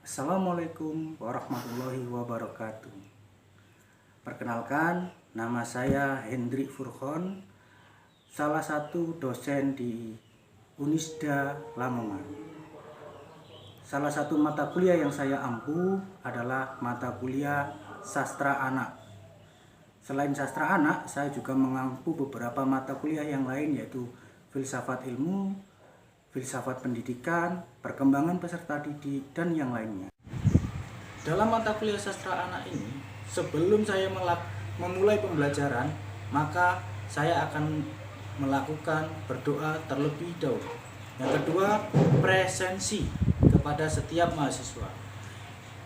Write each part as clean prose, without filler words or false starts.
Assalamualaikum warahmatullahi wabarakatuh. Perkenalkan, nama saya Hendrik Furkhon, salah satu dosen di Unisda Lamongan. Salah satu mata kuliah yang saya ampu adalah mata kuliah Sastra Anak. Selain Sastra Anak, saya juga mengampu beberapa mata kuliah yang lain, yaitu Filsafat Ilmu, Filsafat Pendidikan, Perkembangan Peserta Didik, dan yang lainnya. Dalam mata kuliah Sastra Anak ini, sebelum saya memulai pembelajaran, maka saya akan melakukan berdoa terlebih dahulu. Yang kedua, presensi kepada setiap mahasiswa.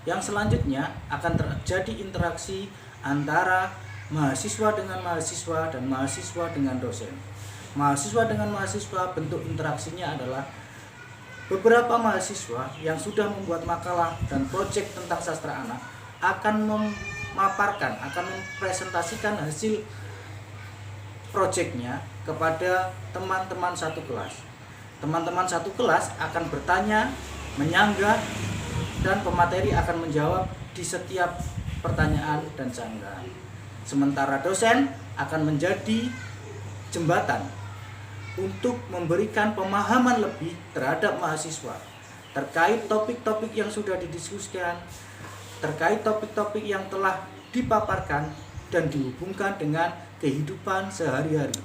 Yang selanjutnya akan terjadi interaksi antara mahasiswa dengan mahasiswa dan mahasiswa dengan dosen. Mahasiswa dengan mahasiswa, bentuk interaksinya adalah beberapa mahasiswa yang sudah membuat makalah dan proyek tentang sastra anak akan memaparkan, akan mempresentasikan hasil proyeknya kepada teman-teman satu kelas. Teman-teman satu kelas akan bertanya, menyanggah, dan pemateri akan menjawab di setiap pertanyaan dan sanggah. Sementara dosen akan menjadi jembatan untuk memberikan pemahaman lebih terhadap mahasiswa terkait topik-topik yang sudah didiskusikan, terkait topik-topik yang telah dipaparkan dan dihubungkan dengan kehidupan sehari-hari.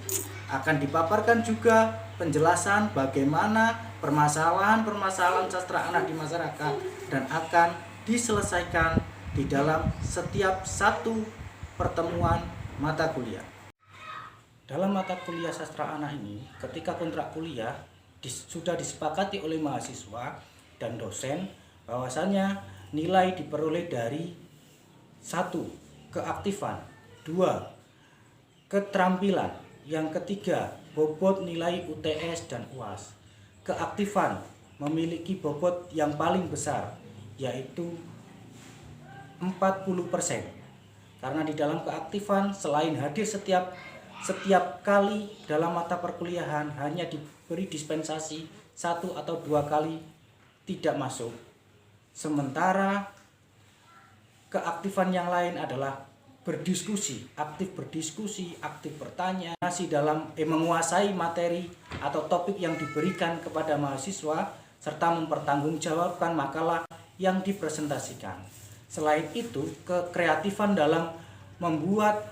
Akan dipaparkan juga penjelasan bagaimana permasalahan-permasalahan sastra anak di masyarakat dan akan diselesaikan di dalam setiap satu pertemuan mata kuliah. Dalam mata kuliah Sastra Anak ini, ketika kontrak kuliah sudah disepakati oleh mahasiswa dan dosen bahwasanya nilai diperoleh dari 1. Keaktifan, 2. Keterampilan, yang ketiga bobot nilai UTS dan UAS. Keaktifan memiliki bobot yang paling besar, yaitu 40%. Karena di dalam keaktifan selain hadir setiap kali dalam mata perkuliahan hanya diberi dispensasi 1 atau 2 kali tidak masuk. Sementara keaktifan yang lain adalah berdiskusi, aktif bertanya, masih dalam menguasai materi atau topik yang diberikan kepada mahasiswa serta mempertanggungjawabkan makalah yang dipresentasikan. Selain itu, kekreatifan dalam membuat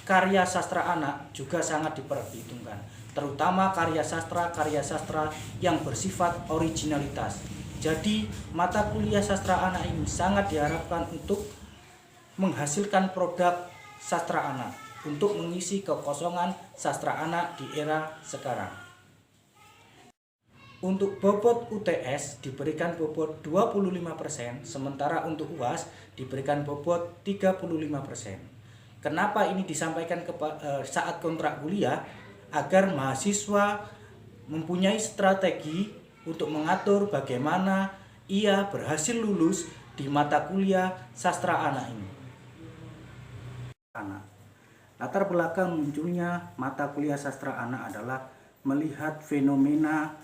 karya sastra anak juga sangat diperhitungkan, terutama karya sastra yang bersifat originalitas. Jadi mata kuliah sastra anak ini sangat diharapkan untuk menghasilkan produk sastra anak untuk mengisi kekosongan sastra anak di era sekarang. Untuk bobot UTS diberikan bobot 25%, sementara untuk UAS diberikan bobot 35%. Kenapa ini disampaikan saat kontrak kuliah? Agar mahasiswa mempunyai strategi untuk mengatur bagaimana ia berhasil lulus di mata kuliah sastra anak ini. Latar belakang munculnya mata kuliah sastra anak adalah melihat fenomena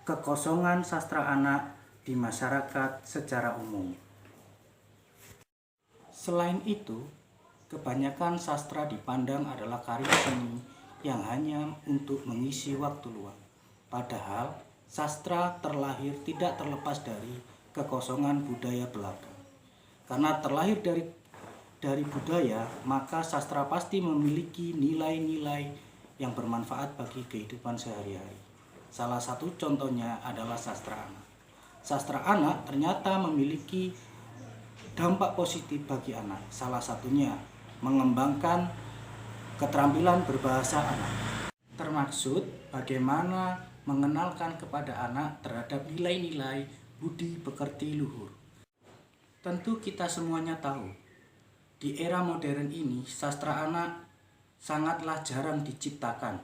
kekosongan sastra anak di masyarakat secara umum. Selain itu, kebanyakan sastra dipandang adalah karya seni yang hanya untuk mengisi waktu luang. Padahal, sastra terlahir tidak terlepas dari kekosongan budaya belaka. Karena terlahir dari budaya, maka sastra pasti memiliki nilai-nilai yang bermanfaat bagi kehidupan sehari-hari. Salah satu contohnya adalah sastra anak. Sastra anak ternyata memiliki dampak positif bagi anak, salah satunya mengembangkan keterampilan berbahasa anak. Termaksud bagaimana mengenalkan kepada anak terhadap nilai-nilai budi pekerti luhur. Tentu kita semuanya tahu, di era modern ini sastra anak sangatlah jarang diciptakan.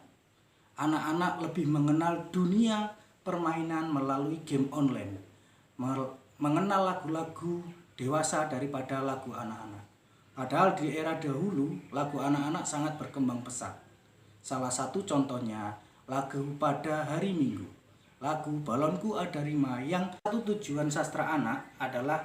Anak-anak lebih mengenal dunia permainan melalui game online, mengenal lagu-lagu dewasa daripada lagu anak-anak. Padahal di era dahulu lagu anak-anak sangat berkembang pesat. Salah satu contohnya lagu Pada Hari Minggu. lagu Balonku Ada Rima. Yang satu tujuan sastra anak adalah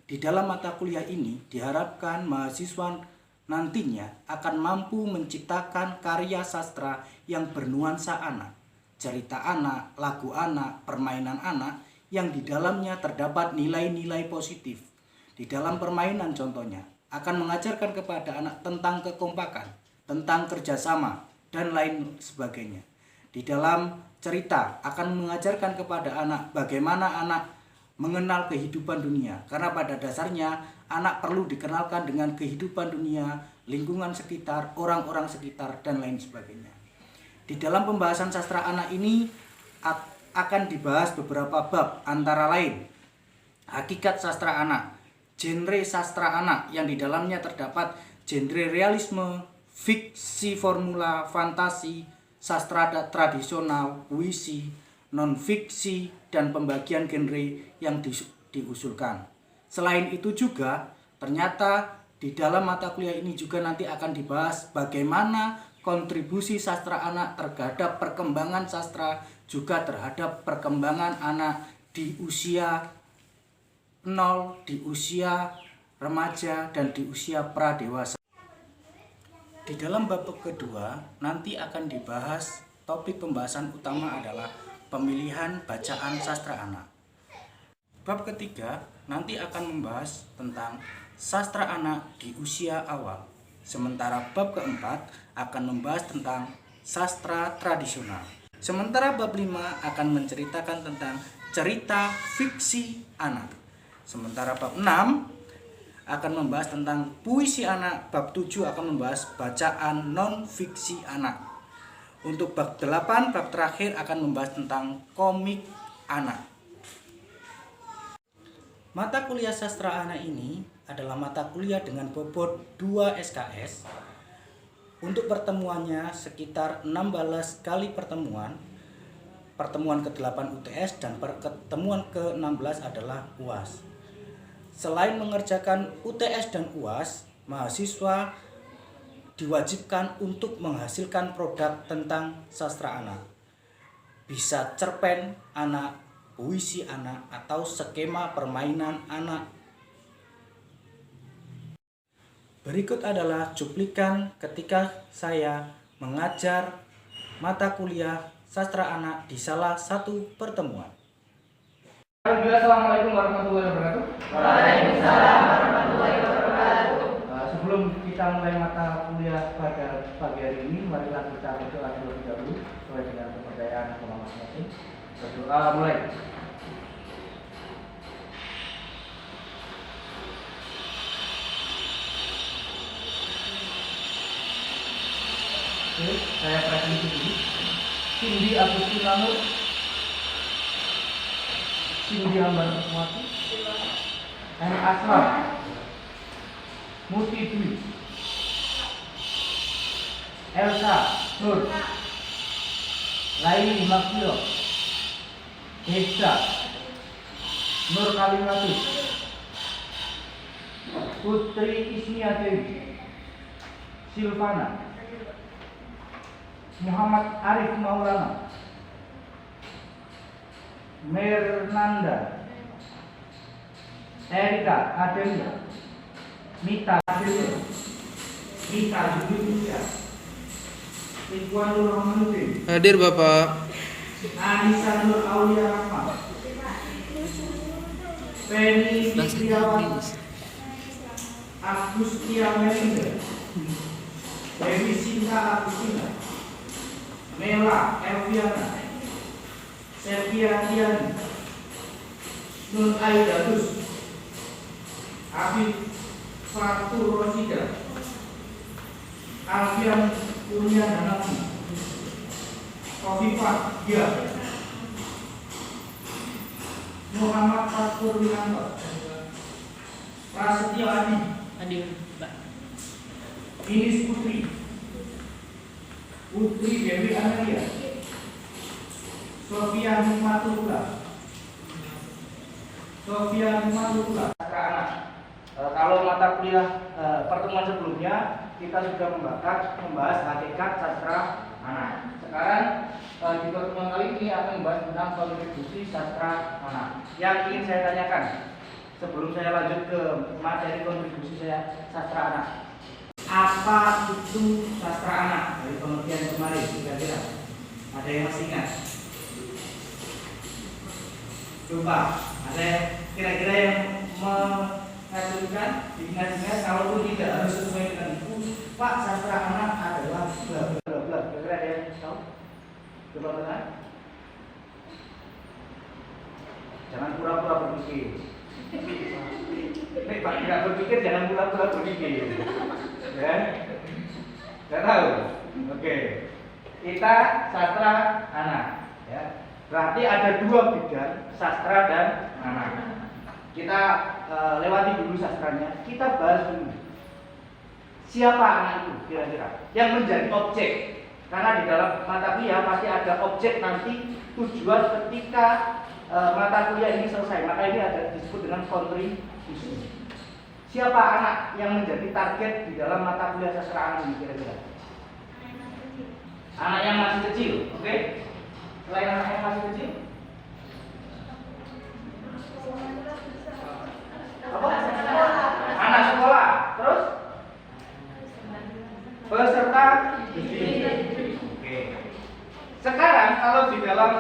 di dalam mata kuliah ini diharapkan mahasiswa nantinya akan mampu menciptakan karya sastra yang bernuansa anak, cerita anak, lagu anak, permainan anak yang di dalamnya terdapat nilai-nilai positif. Di dalam permainan contohnya akan mengajarkan kepada anak tentang kekompakan, tentang kerjasama, dan lain sebagainya. Di dalam cerita akan mengajarkan kepada anak bagaimana anak mengenal kehidupan dunia. Karena pada dasarnya anak perlu dikenalkan dengan kehidupan dunia, lingkungan sekitar, orang-orang sekitar, dan lain sebagainya. Di dalam pembahasan sastra anak ini akan dibahas beberapa bab, antara lain hakikat sastra anak, genre sastra anak yang di dalamnya terdapat genre realisme, fiksi formula, fantasi, sastra tradisional, puisi, non-fiksi, dan pembagian genre yang diusulkan. Selain itu juga ternyata di dalam mata kuliah ini juga nanti akan dibahas bagaimana kontribusi sastra anak terhadap perkembangan sastra, juga terhadap perkembangan anak di usia 0, di usia remaja, dan di usia pradewasa. Di dalam bab kedua nanti akan dibahas topik pembahasan utama adalah pemilihan bacaan sastra anak. Bab ketiga nanti akan membahas tentang sastra anak di usia awal. Sementara bab keempat akan membahas tentang sastra tradisional. Sementara bab 5 akan menceritakan tentang cerita fiksi anak. Sementara bab 6 akan membahas tentang puisi anak. Bab 7 akan membahas bacaan non-fiksi anak. Untuk bab 8, bab terakhir akan membahas tentang komik anak. Mata kuliah sastra anak ini adalah mata kuliah dengan bobot 2 SKS. Untuk pertemuannya sekitar 16 kali pertemuan. Pertemuan ke-8 UTS dan pertemuan ke-16 adalah UAS. Selain mengerjakan UTS dan UAS, mahasiswa diwajibkan untuk menghasilkan produk tentang sastra anak. Bisa cerpen anak, puisi anak, atau skema permainan anak. Berikut adalah cuplikan ketika saya mengajar mata kuliah sastra anak di salah satu pertemuan. Assalamualaikum warahmatullahi wabarakatuh. Waalaikumsalam warahmatullahi wabarakatuh. Sebelum kita mulai mata kuliah pada pagi hari ini, marilah kita berdoa terlebih dahulu sesuai dengan kepercayaan agama masing-masing. Berdoa mulai. Oke, saya presentasi dulu. Cindy Agustina Nur, Cindy Ambar Kusumati, M. Aslam, Muti Dwi, Elsa Nur, Laili Makmilo, Hesa, Nur Kalimatus, Putri Ismia Dewi, Silvana, Muhammad Arif Maulana, Mernanda, Erika Adelia, Mita Adelia, Mita Julius, Ridwan Nur Rahmanuddin. Hadir Bapak. Anissa Nur Aulia Rahmat, Penny Fitriawan, Agustia Melinda, Dewi Sinta Agustina, Mela Elviana, Sepia Tiani, Nur Aidatus, Afif Fatur Rosida, Alfian Kurniawanati, Kofifah Dia, Muhammad Fatur Wiranto, Prasetyo Adi, Hadir Mbak. Inis Putri, Putri Dewi Amelia, Sofia Hikmatullah, sastra anak. Kalau mata kuliah pertemuan sebelumnya kita sudah membahas hakikat sastra anak. Sekarang di pertemuan kali ini akan membahas tentang kontribusi sastra anak. Yang ingin saya tanyakan sebelum saya lanjut ke materi kontribusi saya sastra anak, apa itu sastra anak dari pengertian kemarin kira-kira? Ada yang masih ingat? Coba, ada kira-kira yang mengajukan diingat-ingat, kalaupun tidak harus sesuai dengan itu, Pak, sastra anak adalah bla bla bla. Kira-kira ada yang tahu? Coba benar. Jangan pura-pura berpikir. Nek Pak tidak berpikir, jangan pura-pura berpikir. Ya? Tidak tahu. Oke. Kita sastra anak. Ya. Berarti ada dua bidang, sastra dan anak. Kita lewati dulu sastranya. Kita bahas dulu. Siapa anak itu kira-kira? Yang menjadi objek. Karena di dalam mata kuliah pasti ada objek nanti tujuan ketika mata kuliah ini selesai. Maka ini ada disebut dengan kontribusi. Siapa anak yang menjadi target di dalam mata kuliah sastra anak ini kira-kira? Anak yang masih kecil, oke? Selain anak yang masih kecil? Apa? Anak sekolah. Terus? Peserta didik. Oke. Sekarang kalau di dalam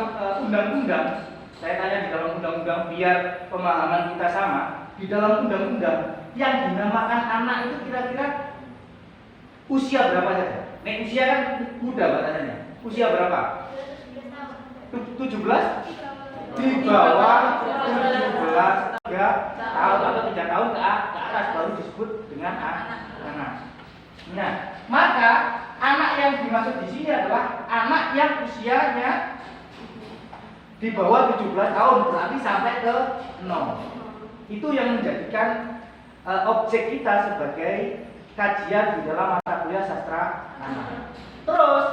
undang-undang, saya tanya di dalam undang-undang biar pemahaman kita sama. Di dalam undang-undang yang dinamakan anak itu kira-kira usia berapa saja? Nek usia kan muda batasannya. Usia berapa? 17? Di bawah 17 tahun atau 3 tahun ke atas baru disebut dengan anak. Nah, maka anak yang dimaksud di sini adalah anak yang usianya di bawah 17 tahun, berarti sampai ke 0. Itu yang menjadikan objek kita sebagai kajian di dalam mata kuliah sastra anak. Terus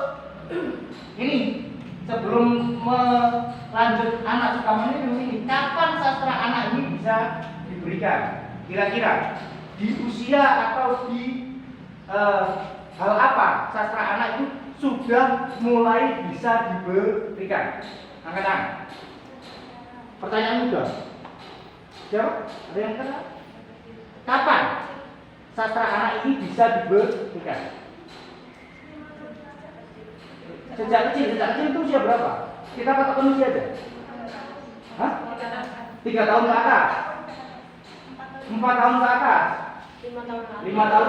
ini sebelum melanjut anak suka minum ini, kapan sastra anak ini bisa diberikan? Kira-kira di usia atau di hal apa sastra anak itu sudah mulai bisa diberikan? Angkat tangan. Pertanyaan mudah. Siapa? Ada yang kenal? Kapan sastra anak ini bisa diberikan? Sejak kecil itu usia berapa? Kita patokan usia aja. Hah? 3 tahun ke atas? 4 tahun ke atas? 5 tahun.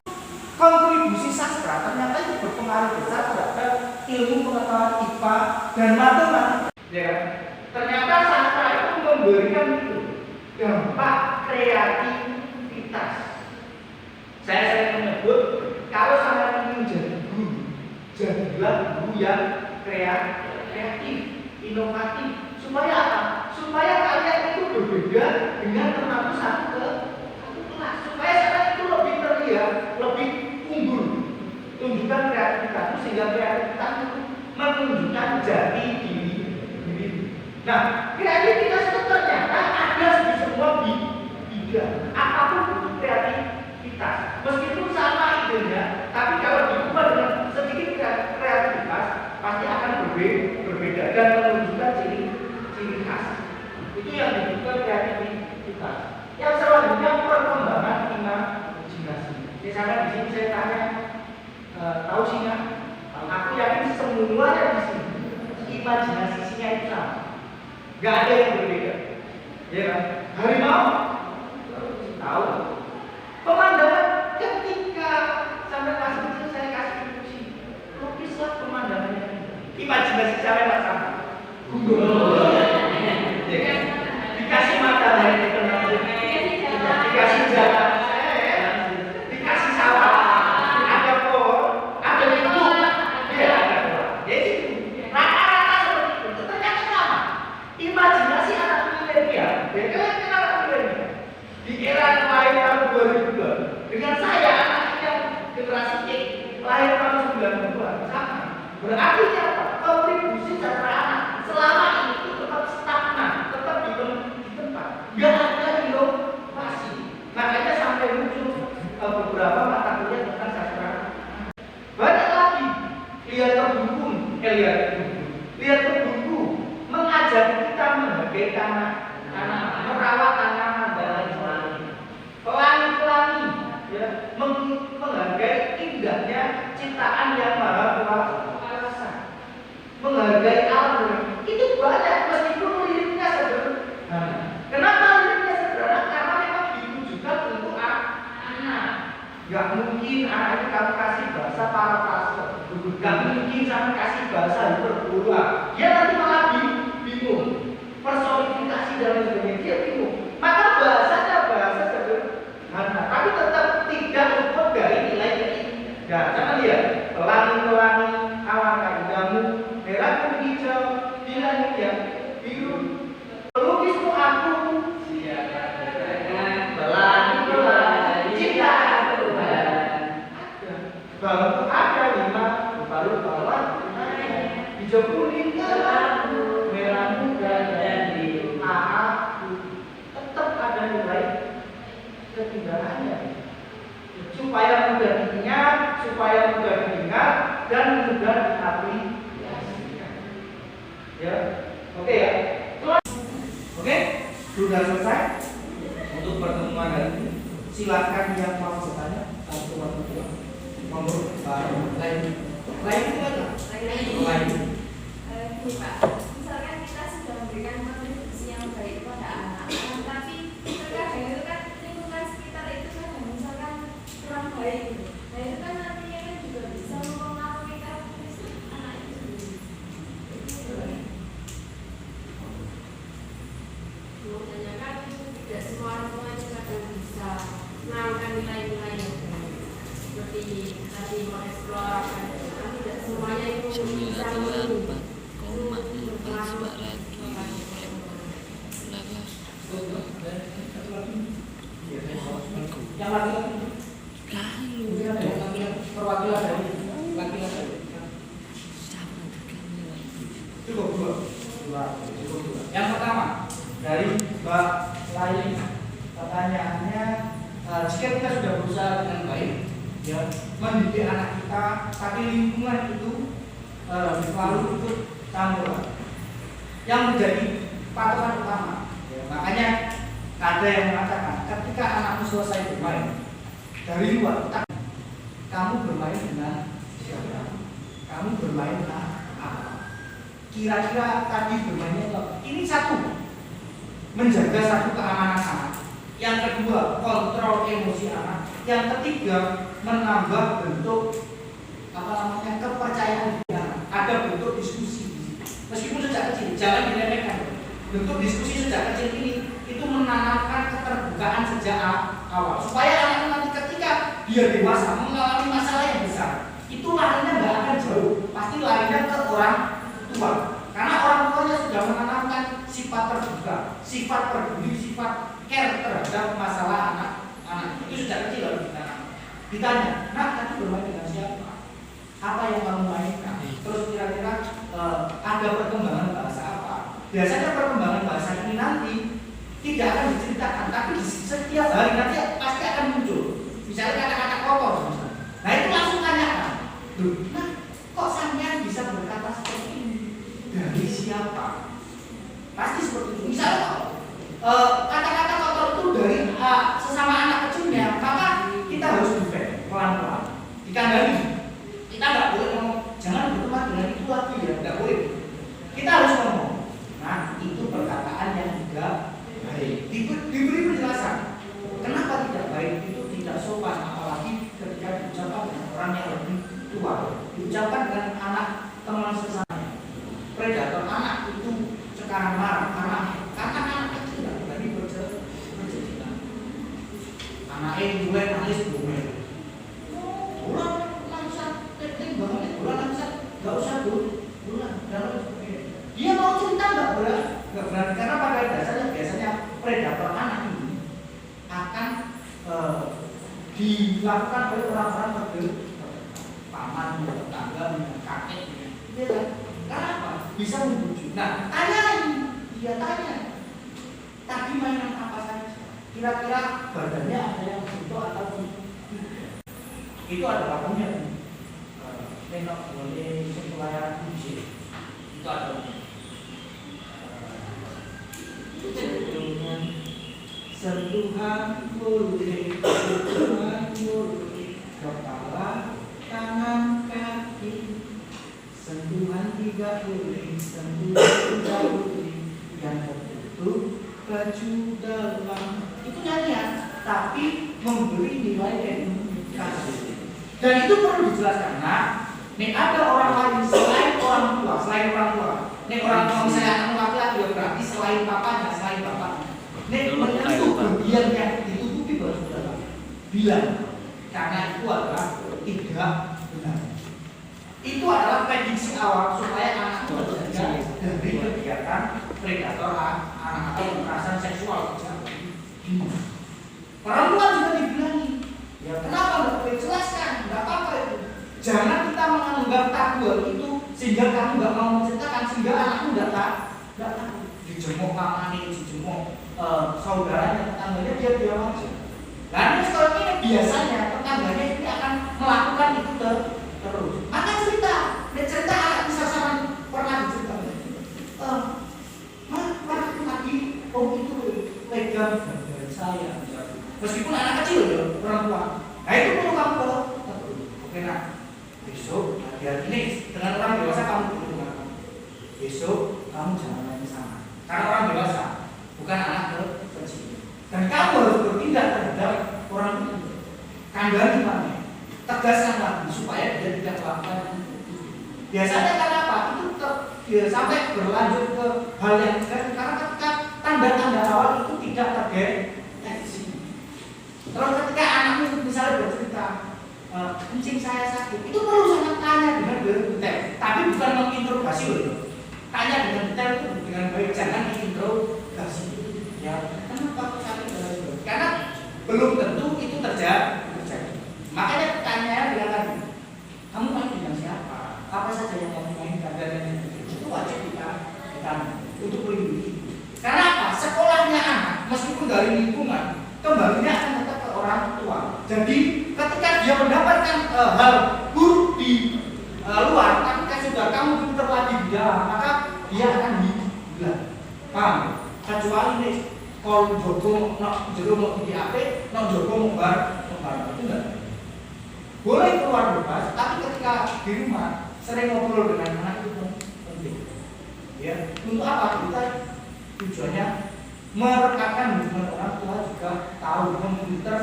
Kontribusi sastra ternyata itu berpengaruh besar terhadap ilmu pengetahuan IPA dan matematika. Ya, ternyata sastra itu memberikan itu dampak kreativitas. Saya sering menyebut kalau saya ingin menjadi guru, jadilah guru yang kreatif, inovatif. Supaya apa? Supaya kalian itu berbeda dengan teman satu kelas. Supaya saya itu lebih terlihat, lebih unggul. Tunjukkan kreativitas sehingga kreativitas itu menunjukkan jati diri. Nah, kreativitas itu ternyata ada di semua bidang. Apapun butuh kreativitas. Meskipun sama idenya, tapi kalau diubah dengan sedikit kreativitas, pasti akan berbeda dan menunjukkan ciri khas. Itu yang dibutuhkan kreativitas. Yang selanjutnya perkembangan imajinasi. Misalnya di sini saya tanya, tahu sih nggak? Aku yakin semuanya di sini imajinasinya itu sama. Gak ada yang berbeda, ya kan? Harimau tahu. Pemandangan ketika sampai kelas kecil saya kasih fungsi, lukislah pemandangannya. Imajinasi saya nggak sama. Ya kan? Dikasih matahari, dikasih jalan, dikasih sawah, ada pohon, ada gunung, ya ada. Jadi rata-rata seperti itu ternyata sama. Imajinasi anak milenial, kalian kenal anak milenial di era lahir tahun 2002 dengan saya anak yang generasi X lahir tahun 92 sama. Berarti apa? Kontribusi sastra anak selama ini itu tetap stagnan, tetap di tempat, nggak ada inovasi. Makanya sampai muncul beberapa mata kuliah tentang sastra. Banyak lagi lihat terbukun, lihat Gak mungkin anak itu kamu kasih bahasa parafrase, gak mungkin kamu kasih bahasa hiperbola. Dia nanti malah bingung, personifikasi dan sebagainya dia bingung. Maka bahasanya bahasa sederhana, tapi tetap tidak luput dari nilai-nilai. Nah, jangan lihat pelangi-pelangi awan kamu, merah kuning hijau, bilang ya biru. Pelukismu aku, siapa pelangi-pelangi cinta Tuhan. Bangku ada 5 rupa-rupa warna, hijau kuning gelap, merah muda dan biru. Aku tetap ada nilai ketinggalannya. Supaya mudah diingat, supaya mudah didengar dan mudah diaplikasikan. Ya, oke ya. Oke, sudah selesai untuk pertemuan hari ini. Silakan yang mau bertanya atau monggo lain itu apa? Lain. Pak, misalkan kita sudah memberikan kontribusi yang baik kepada anak, tapi terkadang itu kan lingkungan sekitar itu kan misalkan kurang baik gitu. Nah itu kan nantinya kan juga bisa mempengaruhi karakteristik anak itu sendiri. Makanya kan tidak semua orang tua itu kadang bisa menanamkan nilai-nilai yang baik, seperti tadi mengeksplor, kan tidak semuanya itu bisa menunjukkan. Yang laki-laki perwakilan dari laki-laki cukup dua. Yang pertama dari Mbak Lain, pertanyaannya jika kita sudah berusaha dengan baik ya mendidik anak kita, tapi lingkungan itu selalu ikut campur yang menjadi patokan utama ya, makanya ada yang mengatakan ketika anakmu selesai bermain dari luar, kamu bermain dengan siapa? Kamu bermain dengan apa? Kira-kira tadi bermainnya apa? Ini satu, menjaga satu keamanan anak. Yang kedua, kontrol emosi anak. Yang ketiga, menambah bentuk kepercayaan diri anak. Ada bentuk diskusi. Meskipun sejak kecil, jangan diremehkan. Bentuk diskusi sejak kecil ini itu menanamkan keterbukaan sejak awal, supaya anak nanti ketika dia dewasa mengalami masalah yang besar, itu larinya nggak akan jauh, pasti larinya ke orang tua, karena orang tuanya sudah menanamkan sifat terbuka, sifat peduli, sifat care terhadap masalah anak-anak. Itu sejak kecil harus ditanya, nah tadi bermain dengan siapa? Apa yang kamu mainkan? Terus kira-kira ada perkembangan bahasa apa? Biasanya perkembangan bahasa ini nanti tidak akan diceritakan, tapi di setiap hari nanti pasti akan muncul. Misalnya kata-kata kotor, nah itu langsung tanyakan. Nah, kok sampean bisa berkata seperti ini? Dari siapa? Pasti seperti itu. Misalnya kata-kata kotor itu dari sesama anak kecilnya, maka kita harus defend pelan-pelan, dikandani. Kita nggak boleh ngomong, jangan berteman dengan itu lagi ya, nggak boleh. Kita harus ngomong. Nah, itu perkataan yang tidak baik. Diberi penjelasan. Kenapa tidak baik? Itu tidak sopan, apalagi ketika diucapkan dengan orang yang lebih tua. Diucapkan dengan anak teman sesamanya. Predator anak itu sekarang marah karena anak kecil tidak berani bercerita. Anaknya juga nangis bomel. Bulan langsat, teknik banget. Bulan langsat, nggak usah bulan. Dia mau cerita nggak berani karena pada dasarnya biasanya predator anak ini akan dilakukan oleh orang-orang paman, tetangga, kakek, ya kan? Karena apa? Bisa membujuk. Nah, tanyain, dia tanya. Tadi mainan apa saja? Kira-kira badannya ada yang bentuk atau tidak? Itu adalah punya. Tengok boleh pelayaran kunci. Itu ada. Sentuhan boleh, kepala, tangan, kaki. Sentuhan tidak boleh, sentuhan tidak boleh. Yang tertutup baju dalam. Itu nyanyian, tapi memberi nilai kasih. Dan itu perlu dijelaskan. Nah, nih ada orang lain selain orang tua. Nih orang tua misalnya anak laki-laki ya berarti selain papanya, selain bapaknya. Nih menyentuh bagian yang ditutupi baru saudara bilang karena itu adalah tidak benar. Itu adalah prediksi awal supaya anak itu terjaga dari kegiatan predator anak atau kekerasan seksual. Perempuan juga dibilangi. Ya kenapa nggak boleh jelaskan? Nggak apa-apa itu. Jangan kita menganggap tabu itu sehingga kamu nggak mau menceritakan sehingga anakmu nggak tahu. Dijemuk mamanya, dijemuk saudaranya, tetangganya dia diam aja. Lalu sekarang ini biasanya tetangganya ini akan melakukan itu terus. Maka cerita anak bisa sama pernah diceritakan. Lagi itu pegang dari saya. Meskipun anak kecil ya, perempuan. Nah itu perlu kamu oke nah. Besok hati-hati nih dengan orang dewasa kamu berhubungan. Besok kamu jangan main sama. Karena orang dewasa bukan anak kecil. Dan kamu harus bertindak terhadap orang itu. Kandani mana? Tegaskan lagi supaya dia tidak melakukan itu. Biasanya kenapa? Itu sampai berlanjut ke hal yang karena ketika tanda-tanda awal itu tidak terdeteksi. Terus ketika anakmu misalnya bercerita, kencing saya sakit, itu perlu sangat tanya dengan detail. Tapi bukan menginterogasi loh. Tanya dengan detail itu dengan baik, jangan menginterogasi. Ya, kenapa kok sakit? Karena belum tentu itu terjadi. Makanya pertanyaan bilang tadi, kamu main dengan siapa? Apa saja yang kamu mainkan dan itu wajib kita untuk melindungi. Karena apa? Sekolahnya anak, meskipun dari lingkungan, kembalinya akan tetap ke orang tua. Jadi ketika dia mendapatkan hal buruk di luar, ketika sudah kamu pintar lagi di dalam, maka dia akan hilang. Paham? Kecuali nih, kalau jogo nak jero mau di AP, nak jogo mau bar itu enggak. Boleh keluar bebas, tapi ketika di rumah sering ngobrol dengan anak itu penting. Ya, untuk apa? Kita tujuannya merekatkan hubungan orang tua juga tahu memfilter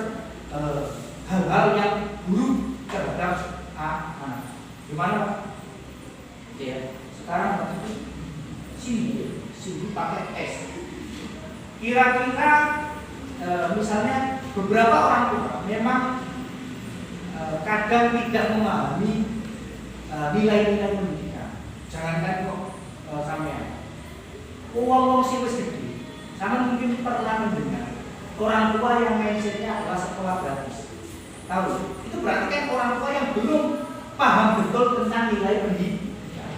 hal-hal yang buruk terhadap anak. Gimana Pak? Ya, sekarang waktu itu sini pakai S. Kira-kira misalnya beberapa orang tua memang kadang tidak memahami nilai-nilai pendidikan. Jangankan kok sampean. Uang sih wis gede. Sama mungkin pernah mendengar orang tua yang mindsetnya adalah sekolah gratis. Tahu? Itu berarti kan orang tua yang belum paham betul tentang nilai pendidikan.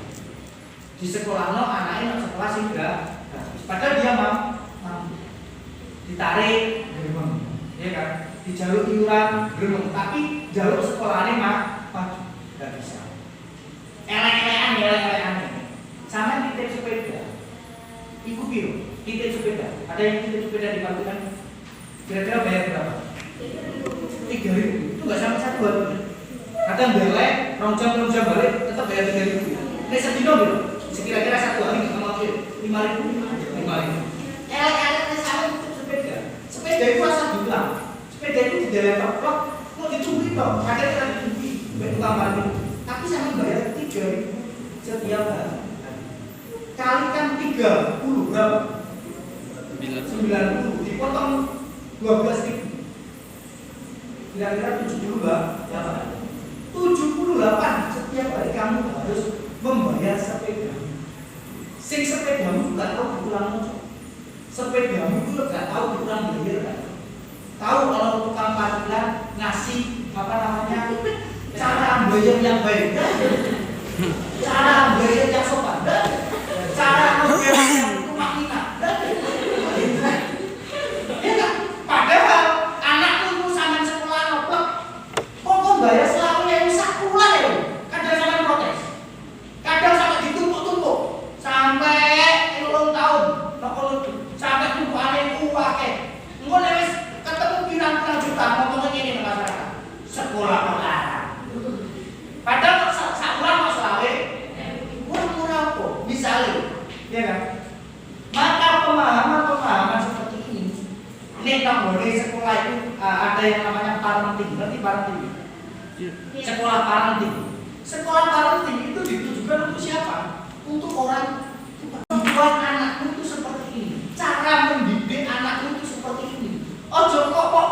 Di sekolah anaknya sekolah sih gratis. Padahal dia mampu ditarik, ya kan? Dijaluk iuran, belum. Tapi jaluk sekolahnya maju, nggak bisa. Elek-elekan. Sama titip sepeda. Iku biru, titip sepeda. Ada yang titip sepeda di Pantukan? Kira-kira bayar berapa? 3.000. Itu nggak sampai 1 hari. Ada yang belek, rong jam balik, tetap bayar 3.000. Ini sedino gitu. Sekira-kira 1 hari nggak mau 5.000. Elek-elekan sama titip sepeda. Sepeda itu asal diulang. Sepeda itu di dalam plok, mau dicuri dong. Kadang kita dicuri, tukang parkir. Tapi sama bayar 3.000 setiap hari. Kalikan 30 berapa? 90 dipotong 12.000. Kira-kira 70 ya Pak. 78 setiap hari kamu harus membayar sepeda. Sing sepedamu nggak tahu diulang motor. Sepedamu itu nggak tahu diulang bayar kan? Tahu kalau tukang parkiran ngasih apa namanya cara bayar yang baik, cara bayar yang sopan, cara bayar yang tumaknina. Ya kan? Padahal anakku itu sama sekolah noplok, kok bayar selalu yang sekolah ya? Kadang sampai protes, kadang sampai ditumpuk-tumpuk sampai 10 tahun, sampai tumpukannya itu wakil. Engkau lewat ketemu pirang-pirang juta ngomongnya ini di masyarakat sekolah melarang. Padahal sekolah mau selawe murah kok misalnya, ya kan? Maka pemahaman seperti ini tak boleh sekolah itu ada yang namanya parenting. Berarti parenting Sekolah parenting. Sekolah parenting itu ditujukan untuk siapa? Untuk orang membuat anakmu itu seperti ini. Cara mendidik anakmu itu seperti ini. Ojo kok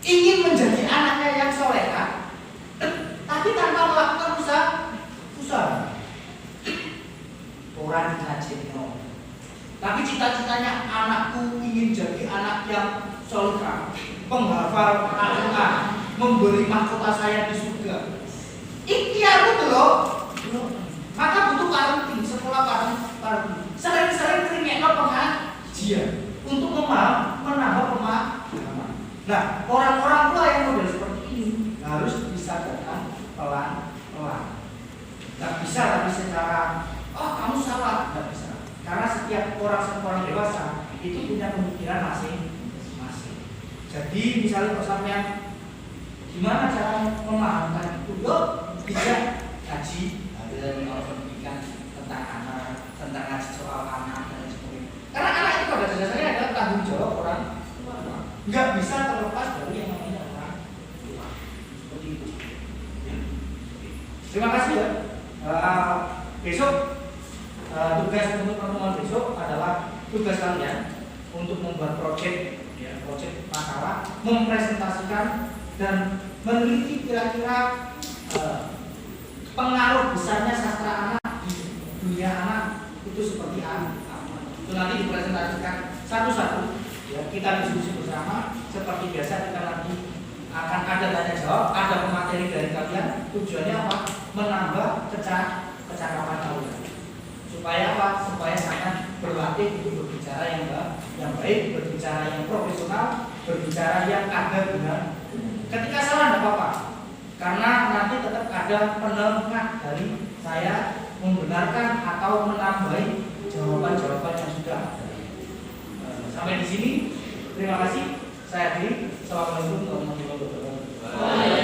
ingin menjadi anaknya yang soleha, tapi tanpa melakukan usaha. Orang ngajino. Tapi cita-citanya anakku ingin jadi anak yang soleha, penghafal Al-Quran, memberi mahkota saya di surga. Ikhtiar itu loh. Maka butuh parenting, sekolah parenting. Sering-sering keringetno pengajian untuk menambah pemahaman. Nah, orang-orang tua yang model seperti ini harus bisa datang pelan-pelan. Gak bisa tapi secara kamu salah, gak bisa. Karena setiap orang dewasa itu punya pemikiran masing-masing. Jadi misalnya kalau sampean gimana cara memahamkan itu, bisa kaji kalau pendidikan tentang anak, tentang ngaji soal anak dan sebagainya. Karena anak itu pada dasarnya adalah tanggung jawab orang tua. Nggak bisa terlepas dari yang namanya orang tua. Seperti itu. Ya. Terima kasih ya. Besok tugas untuk pertemuan besok adalah tugas kalian untuk membuat proyek, ya, proyek masalah, mempresentasikan dan meneliti kira-kira pengaruh besarnya sastra anak di dunia anak itu seperti apa. Itu nanti dipresentasikan satu-satu. Ya, kita diskusi bersama. Seperti biasa kita nanti akan ada tanya jawab, ada materi dari kalian. Tujuannya apa? Menambah kecakapan kalian. Supaya apa? Supaya sangat berlatih untuk berbicara yang baik, berbicara yang profesional, berbicara yang ada guna. Ketika salah tidak apa-apa. Karena nanti tetap ada penengah dari saya membenarkan atau menambahi jawaban-jawaban yang sudah ada. Sampai di sini, terima kasih. Saya akhiri. Assalamualaikum warahmatullahi wabarakatuh.